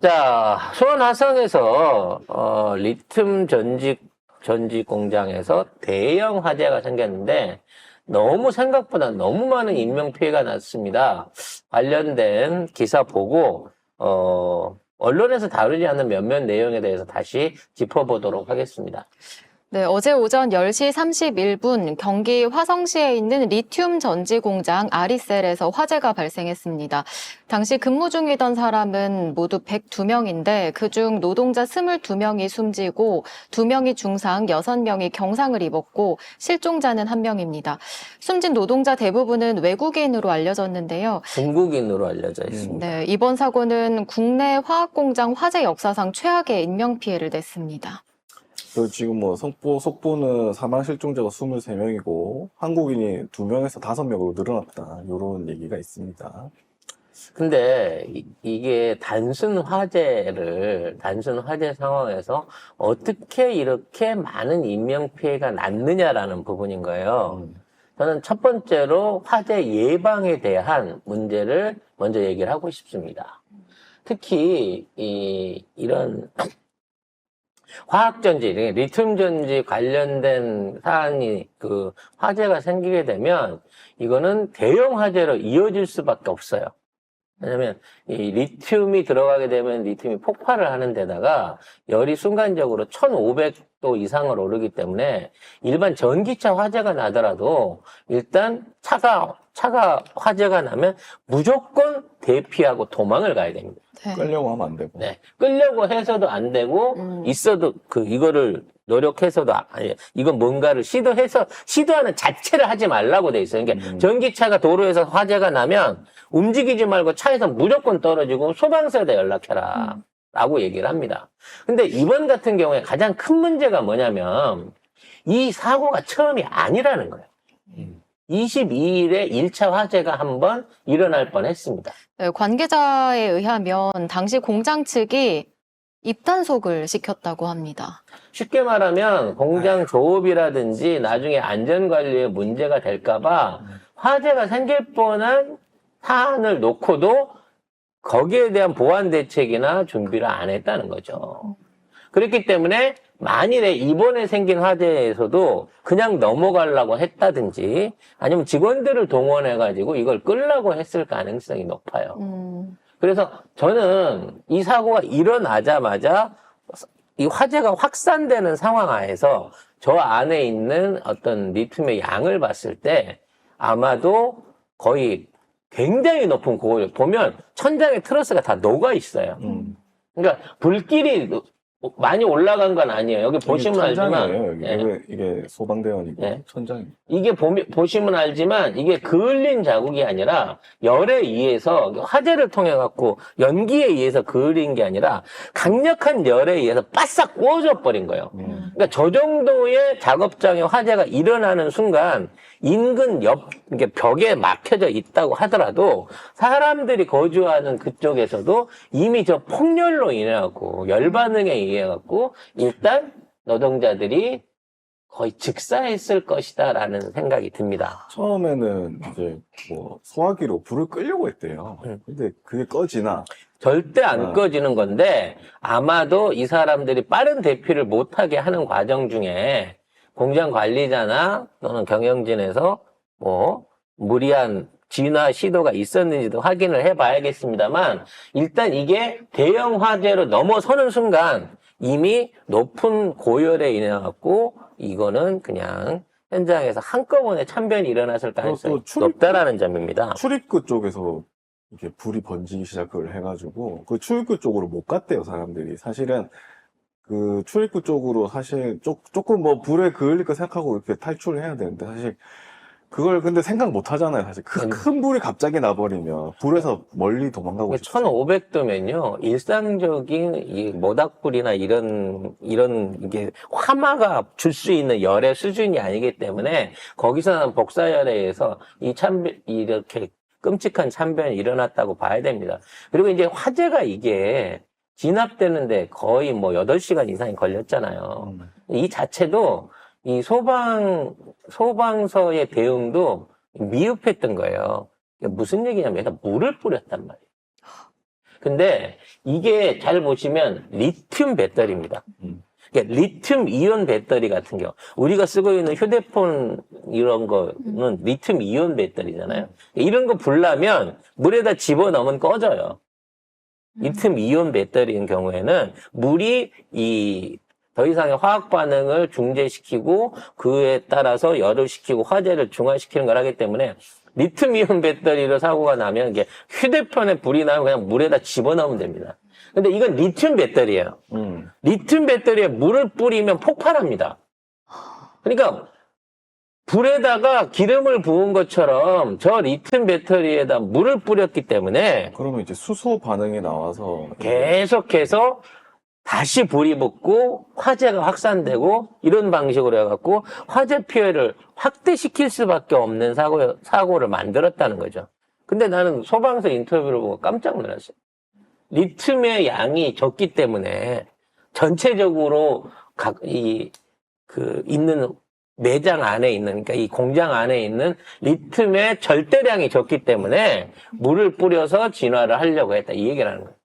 자, 수원 화성에서 리튬 전지 공장에서 대형 화재가 생겼는데 생각보다 너무 많은 인명 피해가 났습니다. 관련된 기사 보고 언론에서 다루지 않는 몇몇 내용에 대해서 다시 짚어보도록 하겠습니다. 네, 어제 오전 10시 31분 경기 화성시에 있는 리튬 전지 공장 아리셀에서 화재가 발생했습니다. 당시 근무 중이던 사람은 모두 102명인데 그중 노동자 22명이 숨지고 2명이 중상, 6명이 경상을 입었고 실종자는 1명입니다. 숨진 노동자 대부분은 외국인으로 알려졌는데요. 중국인으로 알려져 있습니다. 네, 이번 사고는 국내 화학공장 화재 역사상 최악의 인명피해를 냈습니다. 지금 속보는 사망 실종자가 23명이고 한국인이 2명에서 5명으로 늘어났다. 이런 얘기가 있습니다. 근데 이게 단순 화재 상황에서 어떻게 이렇게 많은 인명 피해가 났느냐라는 부분인 거예요. 저는 첫 번째로 화재 예방에 대한 문제를 먼저 얘기를 하고 싶습니다. 특히 이런 화학전지, 리튬전지 관련된 사안이 화재가 생기게 되면 이거는 대형 화재로 이어질 수밖에 없어요. 왜냐면 이 리튬이 들어가게 되면 리튬이 폭발을 하는 데다가 열이 순간적으로 1500도 이상을 오르기 때문에 일반 전기차 화재가 나더라도 일단 차가 화재가 나면 무조건 대피하고 도망을 가야 됩니다. 네. 끌려고 하면 안 되고. 네. 끌려고 해서도 안 되고, 있어도, 이거를 노력해서도, 이건 뭔가를 시도하는 자체를 하지 말라고 돼 있어요. 그러니까 전기차가 도로에서 화재가 나면 움직이지 말고 차에서 무조건 떨어지고 소방서에다 연락해라. 라고 얘기를 합니다. 근데 이번 같은 경우에 가장 큰 문제가 뭐냐면, 이 사고가 처음이 아니라는 거예요. 22일에 1차 화재가 한번 일어날 뻔했습니다. 네, 관계자에 의하면 당시 공장 측이 입단속을 시켰다고 합니다. 쉽게 말하면 공장 조업이라든지 나중에 안전관리에 문제가 될까봐 화재가 생길 뻔한 사안을 놓고도 거기에 대한 보안 대책이나 준비를 안 했다는 거죠. 그렇기 때문에 만일에 이번에 생긴 화재에서도 그냥 넘어가려고 했다든지 아니면 직원들을 동원해가지고 이걸 끌려고 했을 가능성이 높아요. 그래서 저는 이 사고가 일어나자마자 이 화재가 확산되는 상황 하에서 저 안에 있는 어떤 리튬의 양을 봤을 때 아마도 거의 굉장히 높은 고열, 보면 천장에 트러스가 다 녹아 있어요. 그러니까 불길이 많이 올라간 건 아니에요. 여기 보시면 알지만. 이게 소방대원이고 네. 천장입니다. 이게 보시면 알지만 이게 그을린 자국이 아니라 열에 의해서 화재를 통해 갖고 연기에 의해서 그을린 게 아니라 강력한 열에 의해서 바싹 구워져 버린 거예요. 그러니까 저 정도의 작업장에 화재가 일어나는 순간 인근 이게 벽에 막혀져 있다고 하더라도 사람들이 거주하는 그쪽에서도 이미 저 폭열로 인해 갖고 열 반응에 의해 갖고 일단 노동자들이 거의 즉사했을 것이다라는 생각이 듭니다. 처음에는 이제 소화기로 불을 끌려고 했대요. 근데 그게 꺼지나? 절대 안 꺼지는 건데 아마도 이 사람들이 빠른 대피를 못하게 하는 과정 중에 공장 관리자나 또는 경영진에서 무리한 진화 시도가 있었는지도 확인을 해봐야겠습니다만 일단 이게 대형 화재로 넘어서는 순간 이미 높은 고열에 인해 갖고 이거는 그냥 현장에서 한꺼번에 참변이 일어났을 가능성이 높다라는 점입니다. 출입구 쪽에서 이렇게 불이 번지기 시작을 해가지고 그 출입구 쪽으로 못 갔대요, 사람들이. 사실은 그 출입구 쪽으로 사실 조금 불에 그을릴 거 생각하고 이렇게 탈출을 해야 되는데 사실 그걸 근데 생각 못 하잖아요. 사실 큰 불이 갑자기 나버리면 불에서 멀리 도망가고 싶죠. 1500도면요 일상적인 이 모닥불이나 이런 이게 화마가 줄 수 있는 열의 수준이 아니기 때문에 거기서는 복사열에 의해서 이렇게 끔찍한 참변이 일어났다고 봐야 됩니다. 그리고 이제 화재가 이게 진압되는데 거의 8시간 이상이 걸렸잖아요. 이 자체도 이 소방서의 대응도 미흡했던 거예요. 무슨 얘기냐면 물을 뿌렸단 말이에요. 근데 이게 잘 보시면 리튬 배터리입니다. 그러니까 리튬 이온 배터리 같은 경우 우리가 쓰고 있는 휴대폰 이런 거는 리튬 이온 배터리잖아요. 이런 거 불나면 물에다 집어넣으면 꺼져요. 리튬 이온 배터리인 경우에는 물이 더 이상의 화학 반응을 중재시키고 그에 따라서 열을 식히고 화재를 중화시키는 걸 하기 때문에 리튬 이온 배터리로 사고가 나면 이게 휴대폰에 불이 나면 그냥 물에다 집어넣으면 됩니다. 근데 이건 리튬 배터리예요. 리튬 배터리에 물을 뿌리면 폭발합니다. 그러니까 불에다가 기름을 부은 것처럼 저 리튬 배터리에다 물을 뿌렸기 때문에 그러면 이제 수소 반응이 나와서 계속해서 다시 불이 붙고 화재가 확산되고 이런 방식으로 해갖고 화재 피해를 확대시킬 수밖에 없는 사고를 만들었다는 거죠. 근데 나는 소방서 인터뷰를 보고 깜짝 놀랐어요. 리튬의 양이 적기 때문에 전체적으로 있는 매장 안에 있는, 그러니까 이 공장 안에 있는 리튬의 절대량이 적기 때문에 물을 뿌려서 진화를 하려고 했다. 이 얘기를 하는 거예요.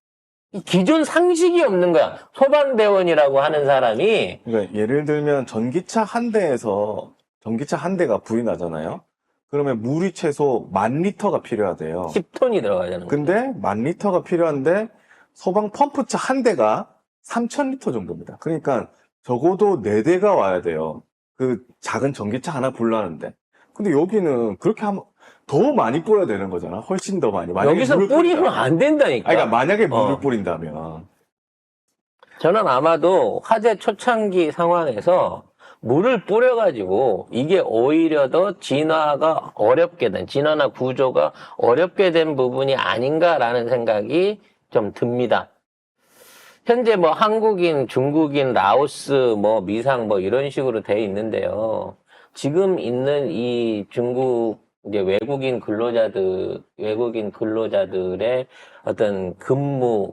이 기존 상식이 없는 거야. 소방대원이라고 하는 사람이. 그러니까 예를 들면 전기차 한 대가 불이 나잖아요. 그러면 물이 최소 10,000리터가 필요하대요. 10톤이 들어가야 되는 거예요. 근데 10,000리터가 필요한데 소방 펌프차 한 대가 3,000리터 정도입니다. 그러니까 적어도 4대가 와야 돼요. 그 작은 전기차 하나 불나는데. 근데 여기는 그렇게 하면 더 많이 뿌려야 되는 거잖아. 훨씬 더 많이. 만약에 여기서 물을 뿌리면 뿌린다면. 안 된다니까. 아니, 그러니까 만약에 물을 뿌린다면. 저는 아마도 화재 초창기 상황에서 물을 뿌려가지고 이게 오히려 더 진화나 구조가 어렵게 된 부분이 아닌가라는 생각이 좀 듭니다. 현재 뭐 한국인, 중국인, 라오스, 뭐 미상 뭐 이런 식으로 돼 있는데요. 지금 있는 이 중국 이제 외국인 근로자들의 어떤 근무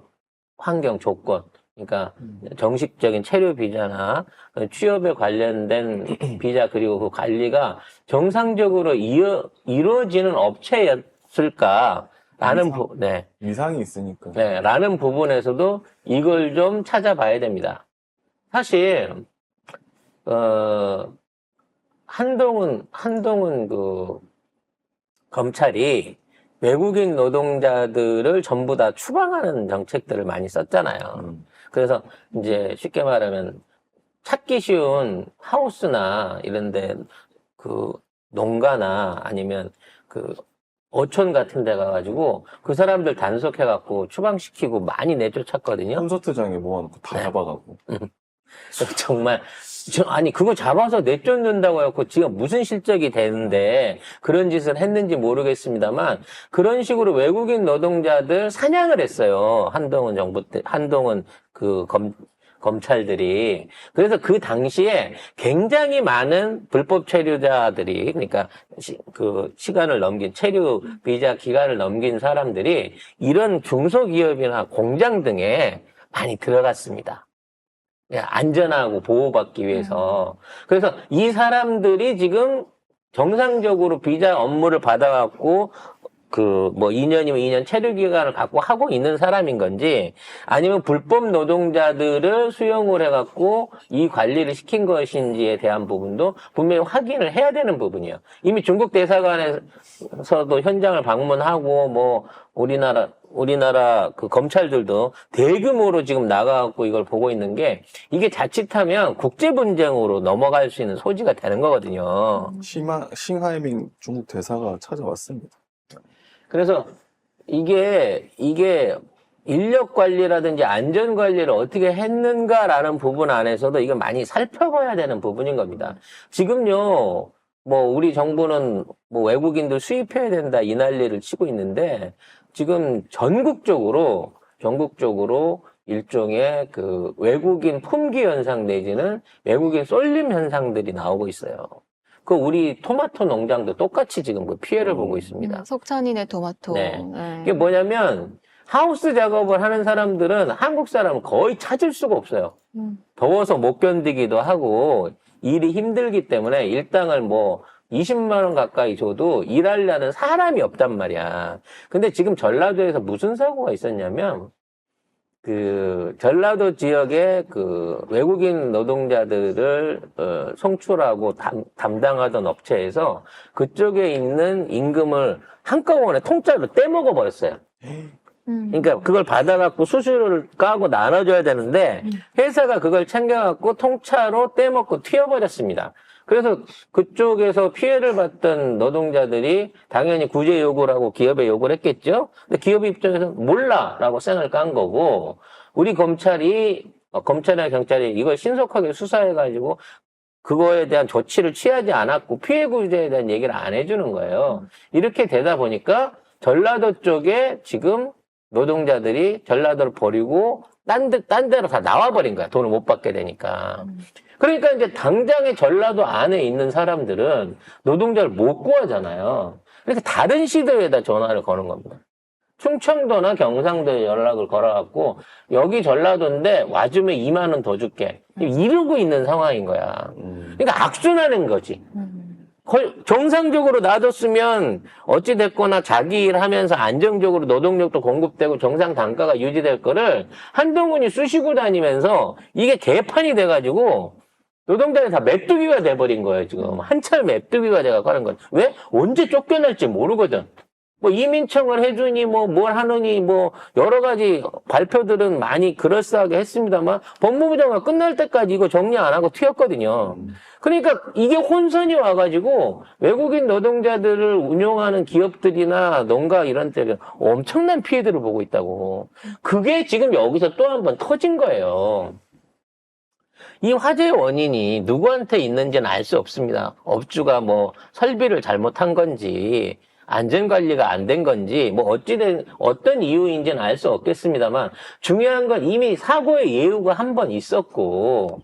환경 조건, 그러니까 정식적인 체류 비자나 취업에 관련된 비자 그리고 그 관리가 정상적으로 이루어지는 업체였을까? 위상이 있으니까. 네, 라는 부분에서도 이걸 좀 찾아봐야 됩니다. 사실, 한동훈 그 검찰이 외국인 노동자들을 전부 다 추방하는 정책들을 많이 썼잖아요. 그래서 이제 쉽게 말하면 찾기 쉬운 하우스나 이런데 그 농가나 아니면 그 어촌 같은 데 가가지고 그 사람들 단속해갖고 추방시키고 많이 내쫓았거든요. 콘서트장에 모아놓고 다 네. 잡아가고. 정말 아니 그거 잡아서 내쫓는다고 해갖고 지금 무슨 실적이 되는데 그런 짓을 했는지 모르겠습니다만 그런 식으로 외국인 노동자들 사냥을 했어요. 한동훈 정부 때 한동훈 그 검찰들이. 그래서 그 당시에 굉장히 많은 불법 체류자들이, 그러니까 시간을 넘긴, 체류 비자 기간을 넘긴 사람들이 이런 중소기업이나 공장 등에 많이 들어갔습니다. 안전하고 보호받기 위해서. 그래서 이 사람들이 지금 정상적으로 비자 업무를 받아갖고 2년이면 2년 체류 기간을 갖고 하고 있는 사람인 건지 아니면 불법 노동자들을 수용을 해갖고 이 관리를 시킨 것인지에 대한 부분도 분명히 확인을 해야 되는 부분이에요. 이미 중국 대사관에서도 현장을 방문하고 우리나라 그 검찰들도 대규모로 지금 나가갖고 이걸 보고 있는 게 이게 자칫하면 국제 분쟁으로 넘어갈 수 있는 소지가 되는 거거든요. 싱하이밍 중국 대사가 찾아왔습니다. 그래서 이게 인력 관리라든지 안전 관리를 어떻게 했는가라는 부분 안에서도 이거 많이 살펴봐야 되는 부분인 겁니다. 지금요, 우리 정부는 외국인들 수입해야 된다 이 난리를 치고 있는데 지금 전국적으로 일종의 그 외국인 품귀 현상 내지는 외국인 쏠림 현상들이 나오고 있어요. 우리 토마토 농장도 똑같이 지금 그 피해를 보고 있습니다. 속찬이네 토마토. 네. 네. 이게 뭐냐면 하우스 작업을 하는 사람들은 한국 사람은 거의 찾을 수가 없어요. 더워서 못 견디기도 하고 일이 힘들기 때문에 일당을 20만 원 가까이 줘도 일하려는 사람이 없단 말이야. 근데 지금 전라도에서 무슨 사고가 있었냐면, 그 전라도 지역의 그 외국인 노동자들을 송출하고 담당하던 업체에서 그쪽에 있는 임금을 한꺼번에 통짜로 떼먹어 버렸어요. 그러니까 그걸 받아갖고 수수료를 까고 나눠줘야 되는데 회사가 그걸 챙겨갖고 통짜로 떼먹고 튀어버렸습니다. 그래서 그쪽에서 피해를 봤던 노동자들이 당연히 구제 요구를 하고 기업에 요구를 했겠죠. 근데 기업 입장에서 몰라라고 쌩을 깐 거고, 우리 검찰이나 경찰이 이걸 신속하게 수사해가지고 그거에 대한 조치를 취하지 않았고 피해 구제에 대한 얘기를 안 해주는 거예요. 이렇게 되다 보니까 전라도 쪽에 지금 노동자들이 전라도를 버리고 딴 데로 다 나와버린 거야. 돈을 못 받게 되니까. 그러니까 이제 당장에 전라도 안에 있는 사람들은 노동자를 못 구하잖아요. 그러니까 다른 시도에다 전화를 거는 겁니다. 충청도나 경상도에 연락을 걸어갖고 여기 전라도인데 와주면 2만 원 더 줄게. 이러고 있는 상황인 거야. 그러니까 악순환인 거지. 정상적으로 놔뒀으면 어찌됐거나 자기 일 하면서 안정적으로 노동력도 공급되고 정상 단가가 유지될 거를 한동훈이 쑤시고 다니면서 이게 개판이 돼가지고 노동자들이 다 메뚜기가 돼버린 거예요, 지금. 한철 메뚜기가 돼가지고 하는 거예요. 왜? 언제 쫓겨날지 모르거든. 뭐 이민청을 해주니 뭘 하느니 여러 가지 발표들은 많이 그럴싸하게 했습니다만 법무부 장관 끝날 때까지 이거 정리 안 하고 튀었거든요. 그러니까 이게 혼선이 와가지고 외국인 노동자들을 운용하는 기업들이나 농가 이런 데는 엄청난 피해들을 보고 있다고. 그게 지금 여기서 또 한 번 터진 거예요. 이 화재의 원인이 누구한테 있는지는 알 수 없습니다. 업주가 설비를 잘못한 건지 안전관리가 안 된 건지 어떤 이유인지는 알 수 없겠습니다만 중요한 건 이미 사고의 예우가 한 번 있었고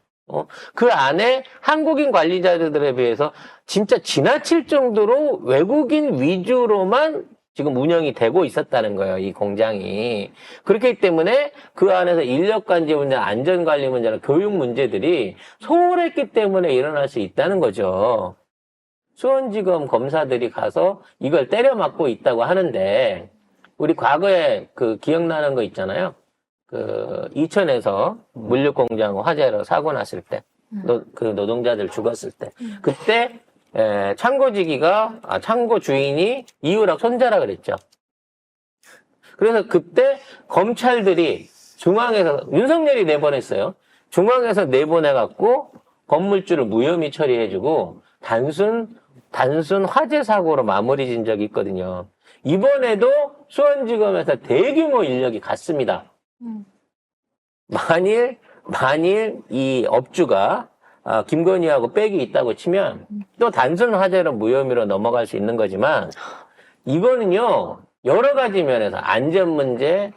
그 안에 한국인 관리자들에 비해서 진짜 지나칠 정도로 외국인 위주로만 지금 운영이 되고 있었다는 거예요, 이 공장이. 그렇기 때문에 그 안에서 인력관리 문제, 안전관리 문제나 교육 문제들이 소홀했기 때문에 일어날 수 있다는 거죠. 수원지검 검사들이 가서 이걸 때려 맞고 있다고 하는데, 우리 과거에 기억나는 거 있잖아요. 이천에서 물육공장 화재로 사고 났을 때, 노동자들 죽었을 때, 그때 창고 주인이 이유락 손자라 그랬죠. 그래서 그때 검찰들이 중앙에서 윤석열이 내보냈어요. 중앙에서 내보내갖고 건물주를 무혐의 처리해주고 단순 화재 사고로 마무리 진 적이 있거든요. 이번에도 수원지검에서 대규모 인력이 갔습니다. 만일 이 업주가 김건희하고 빽이 있다고 치면 또 단순 화재로 무혐의로 넘어갈 수 있는 거지만 이거는요 여러 가지 면에서 안전 문제,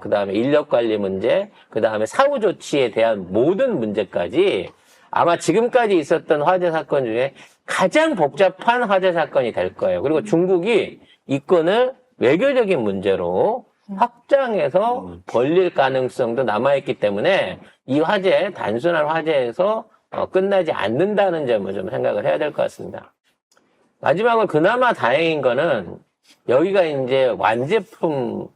그 다음에 인력 관리 문제, 그 다음에 사후 조치에 대한 모든 문제까지 아마 지금까지 있었던 화재 사건 중에 가장 복잡한 화재 사건이 될 거예요. 그리고 중국이 이 건을 외교적인 문제로 확장해서 벌릴 가능성도 남아있기 때문에 이 화재, 단순한 화재에서 끝나지 않는다는 점을 좀 생각을 해야 될 것 같습니다. 마지막으로 그나마 다행인 거는 여기가 이제 완제품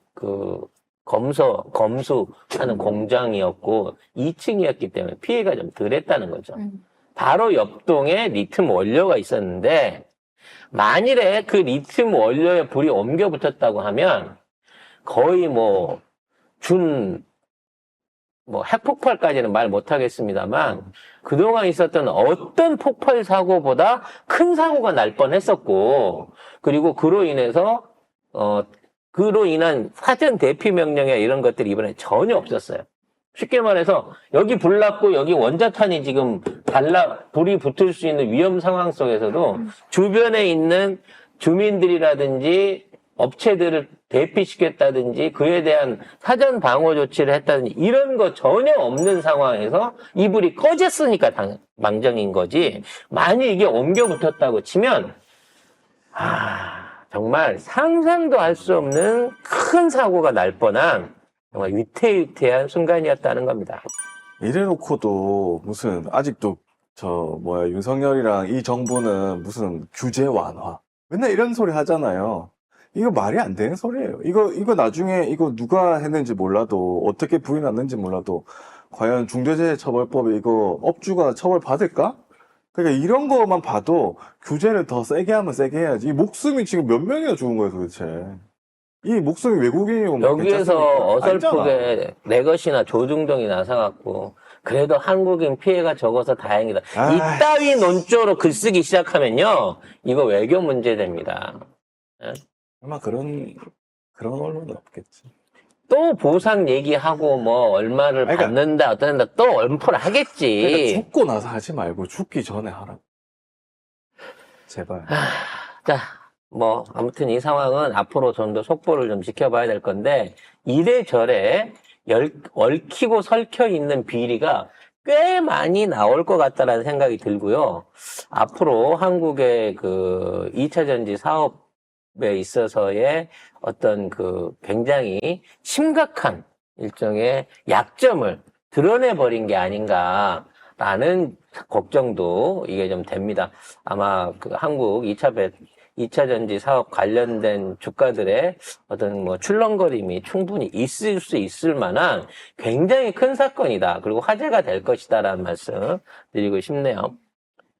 검수하는 공장이었고 2층이었기 때문에 피해가 좀 덜했다는 거죠. 바로 옆동에 리튬 원료가 있었는데 만일에 그 리튬 원료에 불이 옮겨 붙었다고 하면 거의 핵폭발까지는 말 못하겠습니다만 그동안 있었던 어떤 폭발 사고보다 큰 사고가 날 뻔했었고 그리고 그로 인한 사전 대피 명령이나 이런 것들이 이번에 전혀 없었어요. 쉽게 말해서 여기 불 났고 여기 원자탄이 지금 불이 붙을 수 있는 위험 상황 속에서도 주변에 있는 주민들이라든지 업체들을 대피시켰다든지 그에 대한 사전 방어 조치를 했다든지 이런 거 전혀 없는 상황에서 이 불이 꺼졌으니까 망정인 거지. 만약 이게 옮겨 붙었다고 치면 정말 상상도 할 수 없는 큰 사고가 날 뻔한 정말 위태위태한 순간이었다는 겁니다. 이래놓고도 무슨 아직도 윤석열이랑 이 정부는 무슨 규제 완화. 맨날 이런 소리 하잖아요. 이거 말이 안 되는 소리예요. 이거 나중에 이거 누가 했는지 몰라도, 어떻게 부인했는지 몰라도, 과연 중대재해처벌법에 이거 업주가 처벌받을까? 그러니까 이런 거만 봐도 규제를 더 세게 하면 세게 해야지. 이 목숨이 지금 몇 명이나 죽은 거예요, 도대체. 이 목숨이 외국인이고 뭐 여기에서 괜찮습니까? 아니잖아. 어설프게 내 것이나 조중동이 나서갖고 그래도 한국인 피해가 적어서 다행이다. 아이. 이따위 논조로 글쓰기 시작하면요. 이거 외교 문제 됩니다. 아마 그런 언론은 없겠지. 또 보상 얘기하고 뭐 얼마를 그러니까- 받는다 어떤다 또 엄포를 하겠지. 그러니까 죽고 나서 하지 말고 죽기 전에 하라. 제발. 자, 뭐 아무튼 이 상황은 앞으로 좀 더 속보를 좀 지켜봐야 될 건데 이래저래 얽히고 설켜 있는 비리가 꽤 많이 나올 것 같다라는 생각이 들고요. 앞으로 한국의 그 2차 전지 사업에 있어서의 어떤 그 굉장히 심각한 일종의 약점을 드러내버린 게 아닌가라는 걱정도 이게 좀 됩니다. 아마 그 한국 2차 전지 사업 관련된 주가들의 어떤 뭐 출렁거림이 충분히 있을 수 있을 만한 굉장히 큰 사건이다. 그리고 화제가 될 것이다라는 말씀 드리고 싶네요.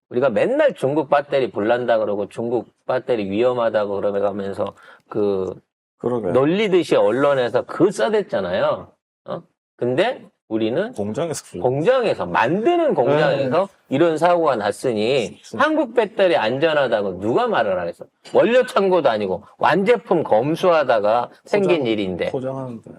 우리가 맨날 중국 배터리 불난다 그러고 중국 배터리 위험하다고 그러면서 그 그러게. 놀리듯이 언론에서 그 써댔잖아요. 근데 우리는 공장에서 만드는 공장에서 이런 사고가 났으니 진짜. 한국 배터리 안전하다고 누가 말을 하겠어. 원료 창고도 아니고 완제품 검수하다가 생긴 일인데. 포장하는데.